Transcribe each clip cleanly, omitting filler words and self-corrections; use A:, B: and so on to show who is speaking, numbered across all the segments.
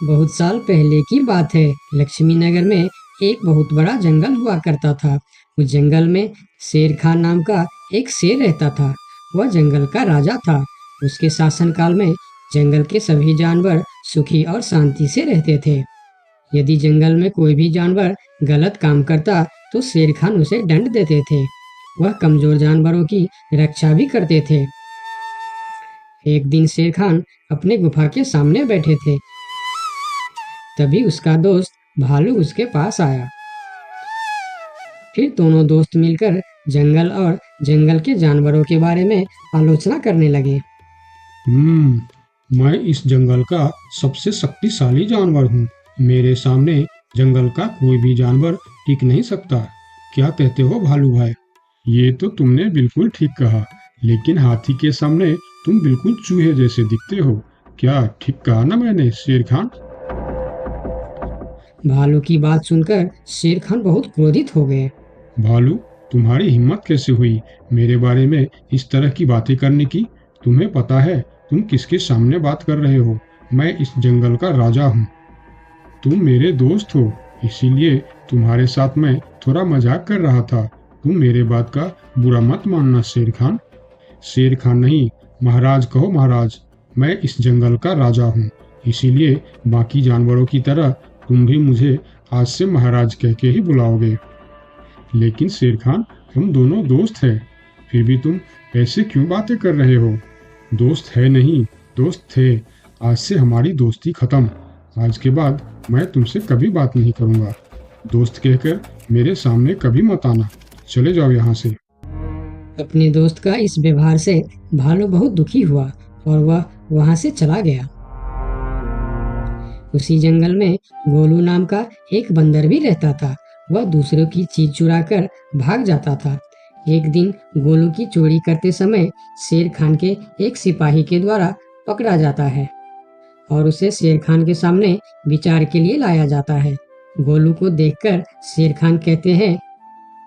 A: बहुत साल पहले की बात है। लक्ष्मी नगर में एक बहुत बड़ा जंगल हुआ करता था। उस जंगल में शेर खान नाम का एक शेर रहता था। वह जंगल का राजा था। उसके शासनकाल में जंगल के सभी जानवर सुखी और शांति से रहते थे। यदि जंगल में कोई भी जानवर गलत काम करता तो शेर खान उसे दंड देते थे। वह कमजोर जानवरों की रक्षा भी करते थे। एक दिन शेर खान अपने गुफा के सामने बैठे थे। तभी उसका दोस्त भालू उसके पास आया। फिर दोनों दोस्त मिलकर जंगल और जंगल के जानवरों के बारे में आलोचना करने लगे।
B: मैं इस जंगल का सबसे शक्तिशाली जानवर हूँ। मेरे सामने जंगल का कोई भी जानवर टिक नहीं सकता। क्या कहते हो भालू भाई? ये तो तुमने बिल्कुल ठीक कहा, लेकिन हाथी के सामने तुम बिल्कुल चूहे जैसे दिखते हो। क्या ठीक कहा ना मैंने शेर खान?
A: भालू की बात सुनकर शेर खान बहुत क्रोधित हो गए।
B: भालू, तुम्हारी हिम्मत कैसे हुई मेरे बारे में इस तरह की बातें करने की? तुम्हें पता है तुम किसके सामने बात कर रहे हो? मैं इस जंगल का राजा हूँ। तुम मेरे दोस्त हो, इसीलिए तुम्हारे साथ मैं थोड़ा मजाक कर रहा था। तुम मेरे बात का बुरा मत मानना शेर खान। शेर खान नहीं, महाराज कहो महाराज। मैं इस जंगल का राजा हूँ, इसीलिए बाकी जानवरों की तरह तुम भी मुझे आज से महाराज कह के ही बुलाओगे। लेकिन शेर खान, हम दोनों दोस्त हैं, फिर भी तुम ऐसे क्यों बातें कर रहे हो? दोस्त है नहीं, दोस्त थे। आज से हमारी दोस्ती खत्म। आज के बाद मैं तुमसे कभी बात नहीं करूंगा। दोस्त कहकर मेरे सामने कभी मत आना। चले जाओ यहाँ से।
A: अपने दोस्त का इस व्यवहार से भालू बहुत दुखी हुआ और वह वहां से चला गया। उसी जंगल में गोलू नाम का एक बंदर भी रहता था। वह दूसरों की चीज चुराकर भाग जाता था। एक दिन गोलू की चोरी करते समय शेर खान के एक सिपाही के द्वारा पकड़ा जाता है और उसे शेर खान के सामने विचार के लिए लाया जाता है। गोलू को देखकर शेर खान कहते हैं,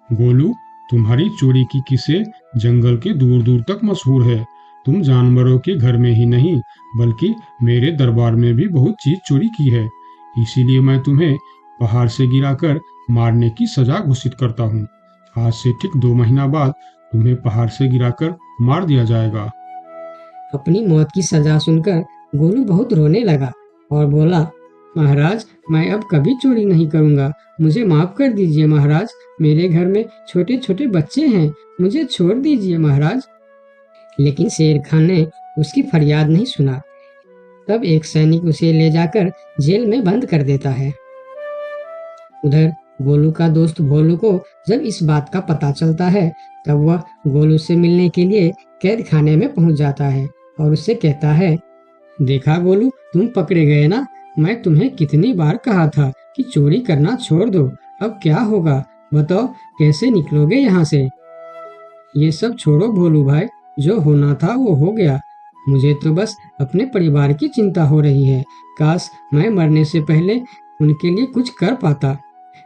B: गोलू, तुम्हारी चोरी की किस्से जंगल के दूर दूर तक मशहूर है। तुम जानवरों के घर में ही नहीं, बल्कि मेरे दरबार में भी बहुत चीज चोरी की है। इसीलिए मैं तुम्हें पहाड़ से गिराकर मारने की सजा घोषित करता हूँ। आज से ठीक 2 महीना बाद तुम्हें पहाड़ से गिराकर मार दिया जाएगा।
A: अपनी मौत की सजा सुनकर गोलू बहुत रोने लगा और बोला, महाराज, मैं अब कभी चोरी नहीं करूंगा। मुझे माफ कर दीजिए महाराज। मेरे घर में छोटे छोटे बच्चे हैं, मुझे छोड़ दीजिए महाराज। लेकिन शेर खान ने उसकी फरियाद नहीं सुना। तब एक सैनिक उसे ले जाकर जेल में बंद कर देता है। उधर गोलू का दोस्त भोलू को जब इस बात का पता चलता है, तब वह गोलू से मिलने के लिए कैद खाने में पहुंच जाता है और उससे कहता है, देखा गोलू, तुम पकड़े गए ना। मैं तुम्हें कितनी बार कहा था कि चोरी करना छोड़ दो। अब क्या होगा बताओ, कैसे निकलोगे यहाँ से? ये सब छोड़ो भोलू भाई, जो होना था वो हो गया। मुझे तो बस अपने परिवार की चिंता हो रही है। काश मैं मरने से पहले उनके लिए कुछ कर पाता।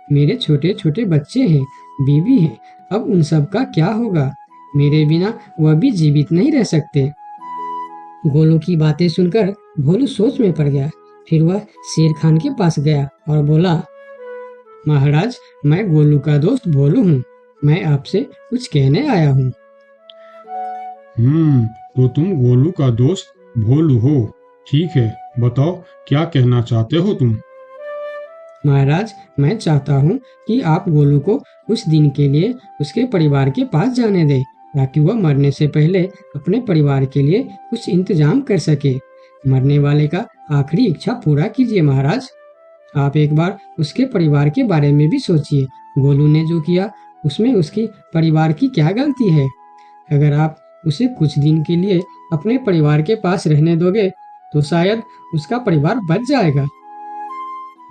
A: मेरे छोटे छोटे बच्चे हैं, बीवी है, अब उन सब का क्या होगा? मेरे बिना वह भी जीवित नहीं रह सकते। गोलू की बातें सुनकर भोलू सोच में पड़ गया। फिर वह शेर खान के पास गया और बोला, महाराज, मैं गोलू का दोस्त भोलू हूँ। मैं आपसे कुछ कहने आया हूँ।
B: तो तुम गोलू का दोस्त भोलू हो? ठीक है, बताओ क्या कहना चाहते हो तुम?
A: महाराज, मैं चाहता हूँ कि आप गोलू को कुछ दिन के लिए उसके परिवार के पास जाने दें, ताकि वह मरने से पहले अपने परिवार के लिए कुछ इंतजाम कर सके। मरने वाले का आखिरी इच्छा पूरा कीजिए महाराज। आप एक बार उसके परिवार के बारे में भी सोचिए। गोलू ने जो किया उसमें उसकी परिवार की क्या गलती है? अगर आप उसे कुछ दिन के लिए अपने परिवार के पास रहने दोगे तो शायद उसका परिवार बच जाएगा।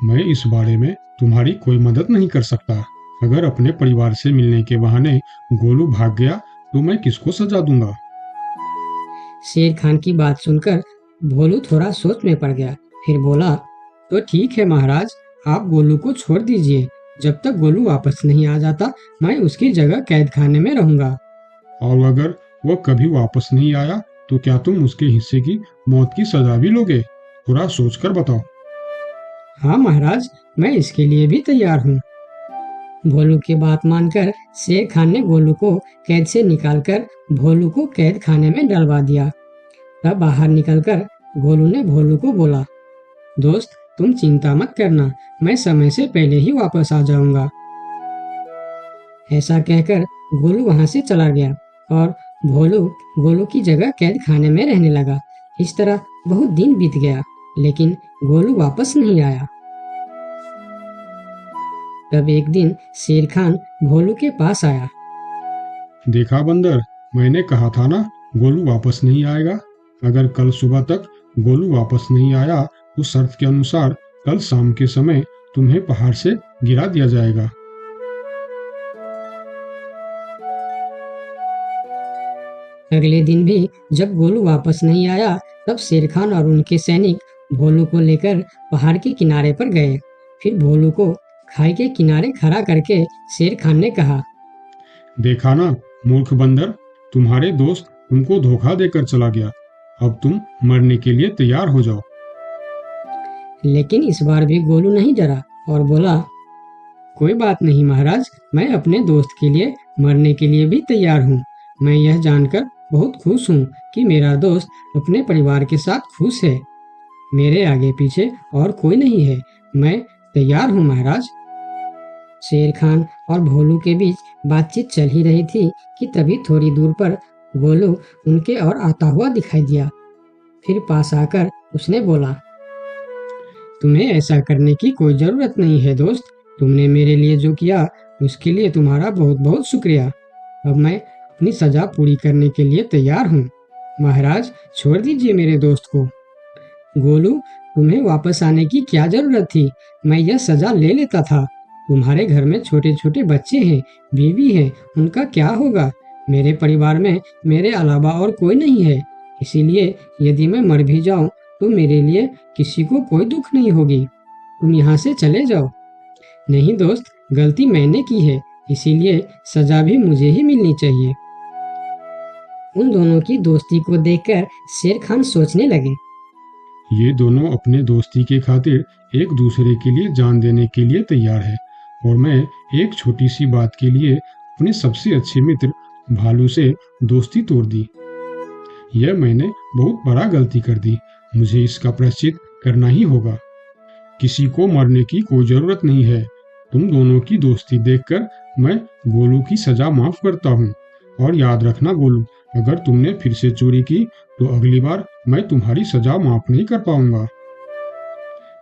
B: मैं इस बारे में तुम्हारी कोई मदद नहीं कर सकता। अगर अपने परिवार से मिलने के बहाने गोलू भाग गया तो मैं किसको सजा दूंगा?
A: शेर खान की बात सुनकर भोलू थोड़ा सोच में पड़ गया। फिर बोला, तो ठीक है महाराज, आप गोलू को छोड़ दीजिए। जब तक गोलू वापस नहीं आ जाता, मैं उसकी जगह कैद खाने में रहूंगा।
B: और अगर वो कभी वापस नहीं आया तो क्या तुम उसके हिस्से की मौत की सजा भी लोगे? थोड़ा सोचकर बताओ।
A: हाँ महाराज, मैं इसके लिए भी तैयार हूँ। भोलू की बात मानकर शेर खान ने गोलू को कैद से निकालकर भोलू को कैद खाने में डलवा दिया। तब बाहर निकलकर गोलू ने भोलू को बोला, दोस्त तुम चिंता मत करना, मैं समय से पहले ही वापस आ जाऊंगा। ऐसा कहकर गोलू वहां से चला गया और भोलू गोलू की जगह कैद खाने में रहने लगा। इस तरह बहुत दिन बीत गया, लेकिन गोलू वापस नहीं आया। तब एक दिन शेर खान भोलू के पास आया।
B: देखा बंदर, मैंने कहा था ना गोलू वापस नहीं आएगा। अगर कल सुबह तक गोलू वापस नहीं आया तो शर्त के अनुसार कल शाम के समय तुम्हें पहाड़ से गिरा दिया जाएगा।
A: अगले दिन भी जब गोलू वापस नहीं आया, तब शेर खान और उनके सैनिक भोलू को लेकर पहाड़ के किनारे पर गए। फिर भोलू को खाई के किनारे खड़ा करके शेर खान ने कहा,
B: देखा ना मूर्ख बंदर, तुम्हारे दोस्त तुमको धोखा देकर चला गया। अब तुम मरने के लिए तैयार हो जाओ।
A: लेकिन इस बार भी गोलू नहीं डरा और बोला, कोई बात नहीं महाराज, मैं अपने दोस्त के लिए मरने के लिए भी तैयार हूँ। मैं यह जानकर बहुत खुश हूँ कि मेरा दोस्त अपने परिवार के साथ खुश है। मेरे आगे पीछे और कोई नहीं है, मैं तैयार हूँ महाराज। शेर खान और भोलू के बीच बातचीत चल ही रही थी कि तभी थोड़ी दूर पर गोलू उनके और आता हुआ दिखाई दिया। फिर पास आकर उसने बोला, तुम्हें ऐसा करने की कोई जरूरत नहीं है दोस्त। तुमने मेरे लिए जो किया उसके लिए तुम्हारा बहुत बहुत शुक्रिया। अब मैं अपनी सजा पूरी करने के लिए तैयार हूँ। महाराज छोड़ दीजिए मेरे दोस्त को। गोलू, तुम्हें वापस आने की क्या जरूरत थी? मैं यह सजा ले लेता था। तुम्हारे घर में छोटे छोटे बच्चे हैं, बीवी है, उनका क्या होगा? मेरे परिवार में मेरे अलावा और कोई नहीं है। इसीलिए यदि मैं मर भी जाऊं तो मेरे लिए किसी को कोई दुख नहीं होगी। तुम यहाँ से चले जाओ। नहीं दोस्त, गलती मैंने की है, इसीलिए सजा भी मुझे ही मिलनी चाहिए। उन दोनों की दोस्ती को देखकर शेर खान सोचने लगे,
B: ये दोनों अपने दोस्ती के खातिर एक दूसरे के लिए जान देने के लिए तैयार है, और मैं एक छोटी सी बात के लिए अपने सबसे अच्छे मित्र भालू से दोस्ती तोड़ दी। यह मैंने बहुत बड़ा गलती कर दी। मुझे इसका प्रायश्चित करना ही होगा। किसी को मरने की कोई जरूरत नहीं है। तुम दोनों की दोस्ती देखकर मैं गोलू की सजा माफ करता हूँ। और याद रखना गोलू, अगर तुमने फिर से चोरी की तो अगली बार मैं तुम्हारी सजा माफ नहीं कर पाऊंगा।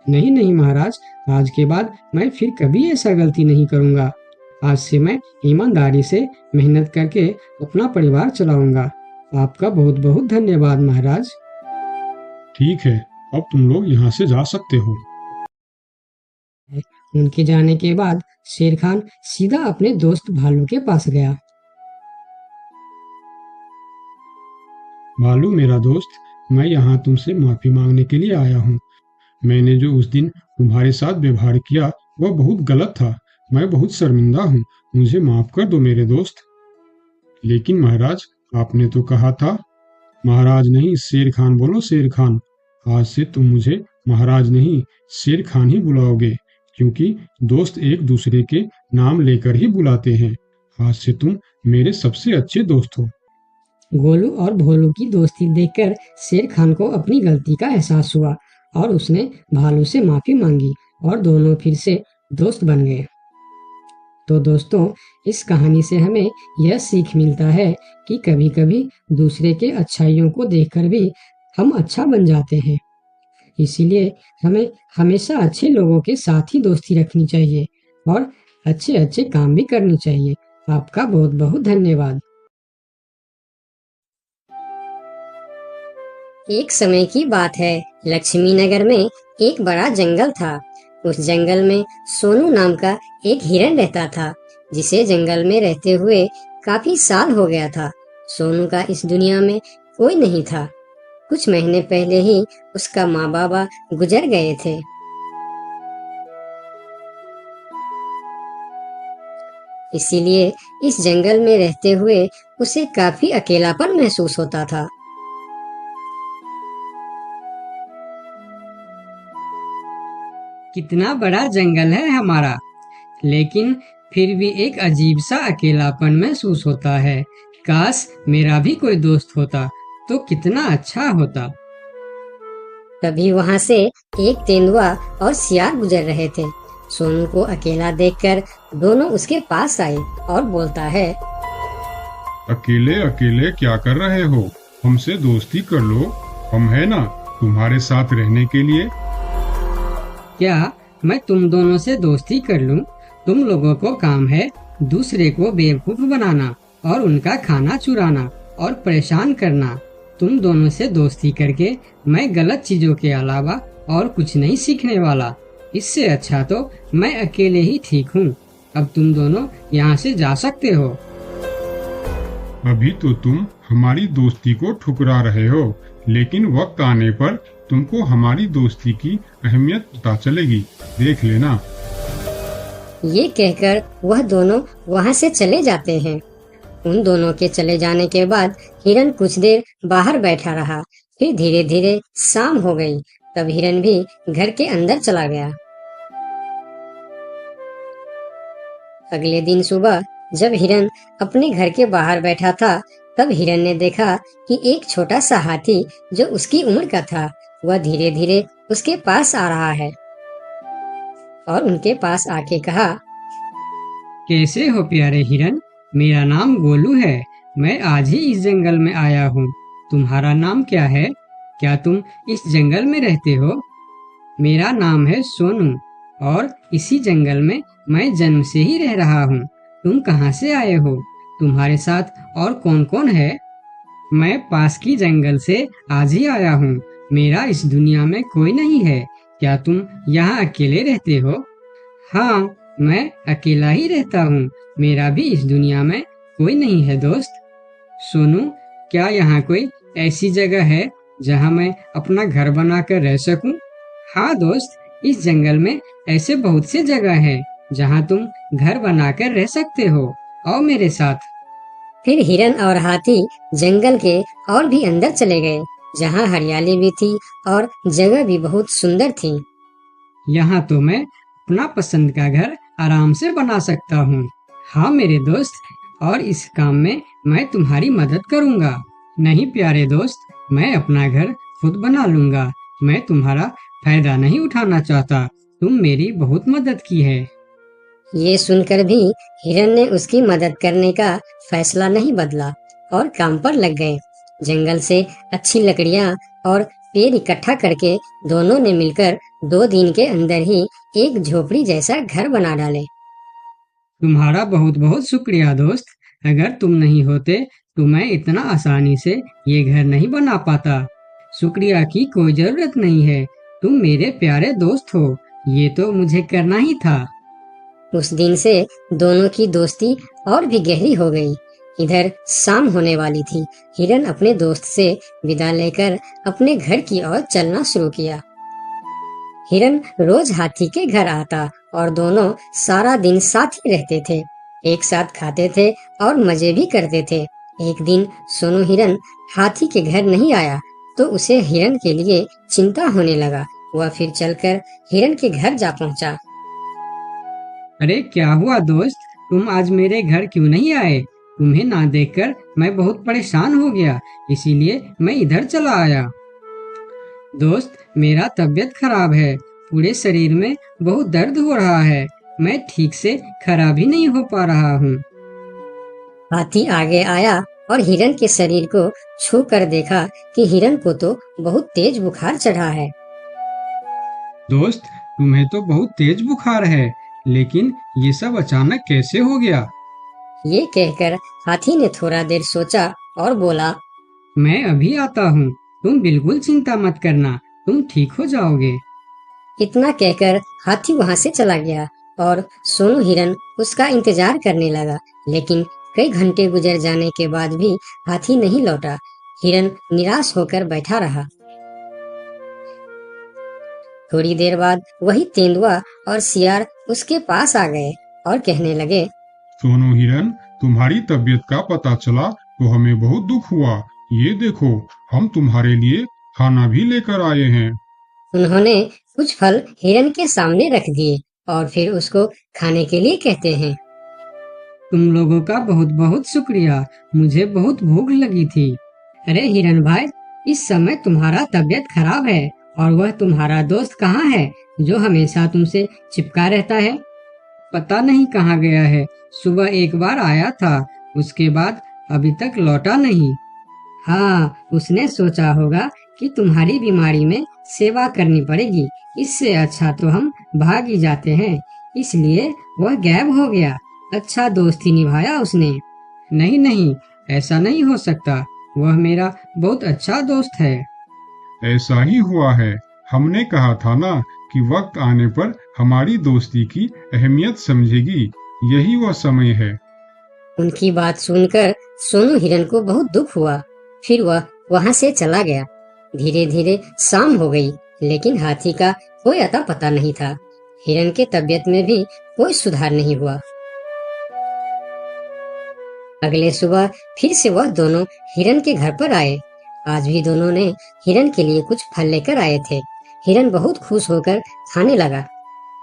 A: नहीं नहीं महाराज, आज के बाद मैं फिर कभी ऐसा गलती नहीं करूंगा। आज से मैं ईमानदारी से मेहनत करके अपना परिवार चलाऊंगा। आपका बहुत बहुत धन्यवाद महाराज।
B: ठीक है, अब तुम लोग यहाँ से जा सकते हो।
A: उनके जाने के बाद शेर खान सीधा अपने दोस्त भालू के पास गया।
B: भालू मेरा दोस्त, मैं यहाँ तुमसे माफी मांगने के लिए आया हूँ। मैंने जो उस दिन तुम्हारे साथ व्यवहार किया वह बहुत गलत था। मैं बहुत शर्मिंदा हूँ। मुझे माफ कर दो मेरे दोस्त। लेकिन महाराज, आपने तो कहा था। महाराज नहीं, शेर खान बोलो, शेर खान। आज से तुम मुझे महाराज नहीं, शेर खान ही बुलाओगे, क्योंकि दोस्त एक दूसरे के नाम लेकर ही बुलाते हैं। आज से तुम मेरे सबसे अच्छे दोस्त हो।
A: गोलू और भोलू की दोस्ती देखकर शेर खान को अपनी गलती का एहसास हुआ और उसने भालू से माफी मांगी और दोनों फिर से दोस्त बन गए। तो दोस्तों, इस कहानी से हमें यह सीख मिलता है कि कभी-कभी दूसरे के अच्छाइयों को देखकर भी हम अच्छा बन जाते हैं। इसीलिए हमें हमेशा अच्छे लोगों के साथ ही दोस्ती रखनी चाहिए और अच्छे अच्छे काम भी करनी चाहिए। आपका बहुत बहुत धन्यवाद।
C: एक समय की बात है, लक्ष्मी नगर में एक बड़ा जंगल था। उस जंगल में सोनू नाम का एक हिरन रहता था, जिसे जंगल में रहते हुए काफी साल हो गया था। सोनू का इस दुनिया में कोई नहीं था। कुछ महीने पहले ही उसका माँ बाबा गुजर गए थे। इसीलिए इस जंगल में रहते हुए उसे काफी अकेलापन महसूस होता था।
A: कितना बड़ा जंगल है हमारा, लेकिन फिर भी एक अजीब सा अकेलापन महसूस होता है। काश मेरा भी कोई दोस्त होता तो कितना अच्छा होता।
C: तभी वहां से एक तेंदुआ और सियार गुजर रहे थे। सोनू को अकेला देखकर दोनों उसके पास आए और बोलता है,
B: अकेले अकेले क्या कर रहे हो? हमसे दोस्ती कर लो, हम है ना तुम्हारे साथ रहने के लिए।
A: क्या मैं तुम दोनों से दोस्ती कर लूं? तुम लोगों को काम है दूसरे को बेवकूफ बनाना और उनका खाना चुराना और परेशान करना। तुम दोनों से दोस्ती करके मैं गलत चीजों के अलावा और कुछ नहीं सीखने वाला। इससे अच्छा तो मैं अकेले ही ठीक हूँ। अब तुम दोनों यहाँ से जा सकते हो।
B: अभी तो तुम हमारी दोस्ती को ठुकरा रहे हो, लेकिन वक्त आने पर तुमको हमारी दोस्ती की अहमियत पता चलेगी, देख लेना।
C: ये कहकर वह दोनों वहां से चले जाते हैं। उन दोनों के चले जाने के बाद हिरन कुछ देर बाहर बैठा रहा। फिर धीरे धीरे शाम हो गई। तब हिरन भी घर के अंदर चला गया। अगले दिन सुबह जब हिरन अपने घर के बाहर बैठा था, तब हिरन ने देखा कि एक छोटा सा हाथी जो उसकी उम्र का था, वह धीरे धीरे उसके पास आ रहा है और उनके पास आके कहा,
A: कैसे हो प्यारे हिरन? मेरा नाम गोलू है। मैं आज ही इस जंगल में आया हूँ। तुम्हारा नाम क्या है? क्या तुम इस जंगल में रहते हो? मेरा नाम है सोनू और इसी जंगल में मैं जन्म से ही रह रहा हूँ। तुम कहाँ से आए हो? तुम्हारे साथ और कौन कौन है? मैं पास की जंगल से आज ही आया हूँ। मेरा इस दुनिया में कोई नहीं है। क्या तुम यहाँ अकेले रहते हो? हाँ, मैं अकेला ही रहता हूँ। मेरा भी इस दुनिया में कोई नहीं है दोस्त। सोनू, क्या यहाँ कोई ऐसी जगह है जहाँ मैं अपना घर बनाकर रह सकूं? हाँ दोस्त, इस जंगल में ऐसे बहुत से जगह हैं जहाँ तुम घर बनाकर रह सकते हो। आओ मेरे साथ।
C: फिर हिरन और हाथी जंगल के और भी अंदर चले गए, जहाँ हरियाली भी थी और जगह भी बहुत सुंदर थी।
A: यहाँ तो मैं अपना पसंद का घर आराम से बना सकता हूँ। हाँ मेरे दोस्त, और इस काम में मैं तुम्हारी मदद करूँगा। नहीं प्यारे दोस्त, मैं अपना घर खुद बना लूँगा। मैं तुम्हारा फायदा नहीं उठाना चाहता। तुम मेरी बहुत मदद की है।
C: ये सुनकर भी हिरन ने उसकी मदद करने का फैसला नहीं बदला और काम पर लग गए। जंगल से अच्छी लकड़ियाँ और पेड़ इकट्ठा करके दोनों ने मिलकर 2 दिन के अंदर ही एक झोपड़ी जैसा घर बना डाले।
A: तुम्हारा बहुत बहुत शुक्रिया दोस्त। अगर तुम नहीं होते तो मैं इतना आसानी से ये घर नहीं बना पाता। शुक्रिया की कोई जरूरत नहीं है। तुम मेरे प्यारे दोस्त हो। ये तो मुझे करना ही था।
C: उस दिन से दोनों की दोस्ती और भी गहरी हो गई। इधर शाम होने वाली थी। हिरन अपने दोस्त से विदा लेकर अपने घर की ओर चलना शुरू किया। हिरन रोज हाथी के घर आता और दोनों सारा दिन साथ ही रहते थे। एक साथ खाते थे और मजे भी करते थे। एक दिन सोनू हिरन हाथी के घर नहीं आया तो उसे हिरन के लिए चिंता होने लगा। वह फिर चलकर हिरन के घर जा पहुंचा।
A: अरे क्या हुआ दोस्त, तुम आज मेरे घर क्यों नहीं आए? तुम्हें ना देखकर मैं बहुत परेशान हो गया, इसीलिए मैं इधर चला आया। दोस्त, मेरा तबीयत खराब है। पूरे शरीर में बहुत दर्द हो रहा है। मैं ठीक से खड़ा भी नहीं हो पा रहा हूँ।
C: हाथी आगे आया और हिरन के शरीर को छू कर देखा कि हिरन को तो बहुत तेज बुखार चढ़ा है।
A: दोस्त, तुम्हें तो बहुत तेज बुखार है, लेकिन ये सब अचानक कैसे हो गया?
C: ये कहकर हाथी ने थोड़ा देर सोचा और बोला,
A: मैं अभी आता हूँ। तुम बिल्कुल चिंता मत करना, तुम ठीक हो जाओगे।
C: इतना कहकर हाथी वहाँ से चला गया और सोनू हिरन उसका इंतजार करने लगा। लेकिन कई घंटे गुजर जाने के बाद भी हाथी नहीं लौटा। हिरन निराश होकर बैठा रहा। थोड़ी देर बाद वही तेंदुआ और सियार उसके पास आ गए और कहने लगे,
B: सोनू हिरन, तुम्हारी तबीयत का पता चला तो हमें बहुत दुख हुआ। ये देखो, हम तुम्हारे लिए खाना भी लेकर आए हैं।
C: उन्होंने कुछ फल हिरन के सामने रख दिए और फिर उसको खाने के लिए कहते हैं।
A: तुम लोगों का बहुत बहुत शुक्रिया, मुझे बहुत भूख लगी थी। अरे हिरन भाई, इस समय तुम्हारा तबीयत खराब है और वह तुम्हारा दोस्त कहाँ है जो हमेशा तुमसे चिपका रहता है? पता नहीं कहाँ गया है। सुबह एक बार आया था, उसके बाद अभी तक लौटा नहीं। हाँ, उसने सोचा होगा कि तुम्हारी बीमारी में सेवा करनी पड़ेगी, इससे अच्छा तो हम भाग ही जाते हैं, इसलिए वह गायब हो गया। अच्छा दोस्त ही निभाया उसने। नहीं नहीं, ऐसा नहीं हो सकता, वह मेरा बहुत अच्छा दोस्त है।
B: ऐसा ही हुआ है। हमने कहा था ना कि वक्त आने पर हमारी दोस्ती की अहमियत समझेगी। यही वह समय है।
C: उनकी बात सुनकर सोनू हिरन को बहुत दुख हुआ। फिर वह वहां से चला गया। धीरे धीरे शाम हो गई, लेकिन हाथी का कोई अता पता नहीं था। हिरन के तबीयत में भी कोई सुधार नहीं हुआ। अगले सुबह फिर से वह दोनों हिरन के घर पर आए। आज भी दोनों ने हिरन के लिए कुछ फल लेकर आए थे। हिरन बहुत खुश होकर खाने लगा।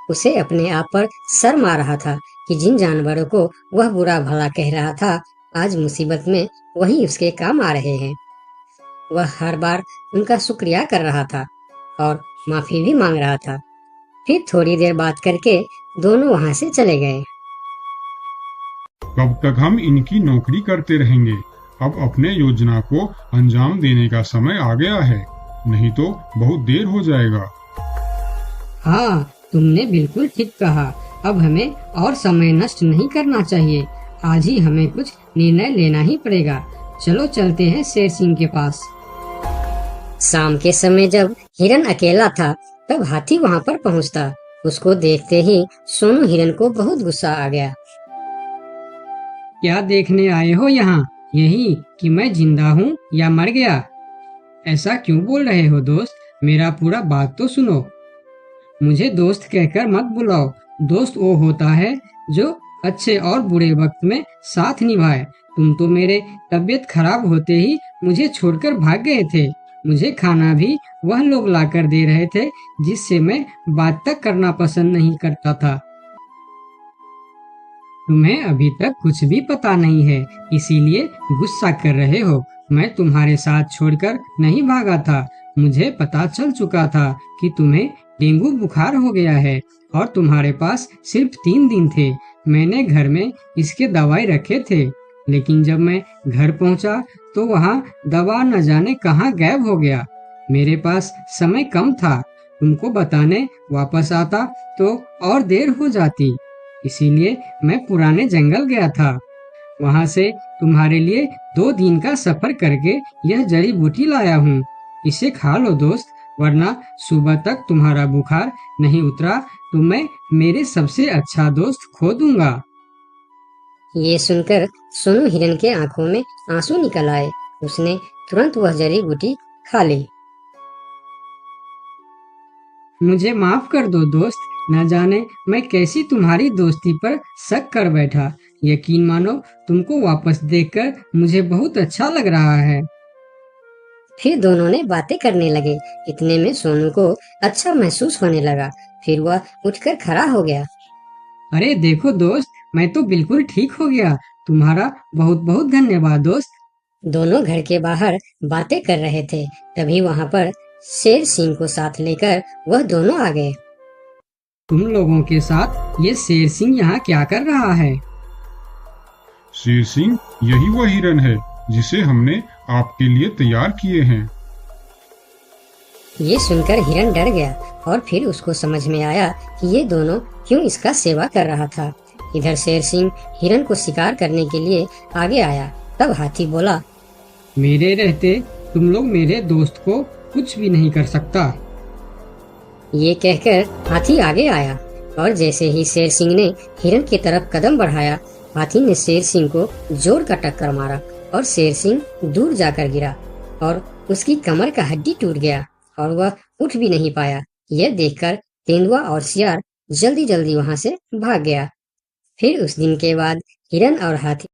C: उसे अपने आप पर शर्म आ रहा था कि जिन जानवरों को वह बुरा भला कह रहा था, आज मुसीबत में वही उसके काम आ रहे हैं। वह हर बार उनका शुक्रिया कर रहा था और माफी भी मांग रहा था। फिर थोड़ी देर बात करके दोनों वहां से चले गए।
B: कब तक हम इनकी नौकरी करते रहेंगे? अब अपने योजना को अंजाम देने का समय आ गया है, नहीं तो बहुत देर हो जाएगा।
A: हाँ, तुमने बिल्कुल ठीक कहा। अब हमें और समय नष्ट नहीं करना चाहिए। आज ही हमें कुछ निर्णय लेना ही पड़ेगा। चलो चलते हैं शेर सिंह के पास।
C: शाम के समय जब हिरन अकेला था, तब हाथी वहां पर पहुंचता। उसको देखते ही सोनू हिरन को बहुत गुस्सा आ गया।
A: क्या देखने आए हो यहाँ? यही कि मैं जिंदा हूँ या मर गया? ऐसा क्यों बोल रहे हो दोस्त? मेरा पूरा बात तो सुनो। मुझे दोस्त कहकर मत बुलाओ। दोस्त वो होता है जो अच्छे और बुरे वक्त में साथ निभाए। तुम तो मेरे तबीयत खराब होते ही मुझे छोड़कर भाग गए थे। मुझे खाना भी वह लोग लाकर दे रहे थे जिससे मैं बात तक करना पसंद नहीं करता था। तुम्हें अभी तक कुछ भी पता नहीं है, इसीलिए गुस्सा कर रहे हो। मैं तुम्हारे साथ छोड़कर नहीं भागा था। मुझे पता चल चुका था कि तुम्हें डेंगू बुखार हो गया है और तुम्हारे पास सिर्फ 3 दिन थे। मैंने घर में इसके दवाई रखे थे, लेकिन जब मैं घर पहुंचा तो वहाँ दवा न जाने कहाँ गायब हो गया। मेरे पास समय कम था। तुमको बताने वापस आता तो और देर हो जाती, इसीलिए मैं पुराने जंगल गया था। वहाँ से तुम्हारे लिए 2 दिन का सफर करके यह जड़ी बूटी लाया हूँ। इसे खा लो दोस्त, वरना सुबह तक तुम्हारा बुखार नहीं उतरा तो मैं मेरे सबसे अच्छा दोस्त खो दूंगा।
C: ये सुनकर सोनू हिरन के आंखों में आंसू निकल आए। उसने तुरंत वह जड़ी बूटी खा ली।
A: मुझे माफ कर दो दोस्त, न जाने मैं कैसी तुम्हारी दोस्ती पर शक कर बैठा। यकीन मानो, तुमको वापस देखकर मुझे बहुत अच्छा लग रहा है।
C: फिर दोनों ने बातें करने लगे। इतने में सोनू को अच्छा महसूस होने लगा। फिर वह उठकर खड़ा हो गया।
A: अरे देखो दोस्त, मैं तो बिल्कुल ठीक हो गया। तुम्हारा बहुत बहुत धन्यवाद दोस्त।
C: दोनों घर के बाहर बातें कर रहे थे, तभी वहां पर शेर सिंह को साथ लेकर वह दोनों आ गए।
A: तुम लोगों के साथ ये शेर सिंह यहाँ क्या कर रहा है?
B: शेर सिंह, यही वह हिरन है जिसे हमने आपके लिए तैयार किए हैं।
C: ये सुनकर हिरन डर गया और फिर उसको समझ में आया कि ये दोनों क्यों इसका सेवा कर रहा था। इधर शेर सिंह हिरन को शिकार करने के लिए आगे आया। तब हाथी बोला,
A: मेरे रहते तुम लोग मेरे दोस्त को कुछ भी नहीं कर सकता।
C: ये कहकर हाथी आगे आया और जैसे ही शेर सिंह ने हिरन की तरफ कदम बढ़ाया, हाथी ने शेर सिंह को जोर का टक्कर मारा और शेर सिंह दूर जाकर गिरा और उसकी कमर का हड्डी टूट गया और वह उठ भी नहीं पाया। यह देखकर तेंदुआ और सियार जल्दी जल्दी वहां से भाग गया। फिर उस दिन के बाद हिरन और हाथी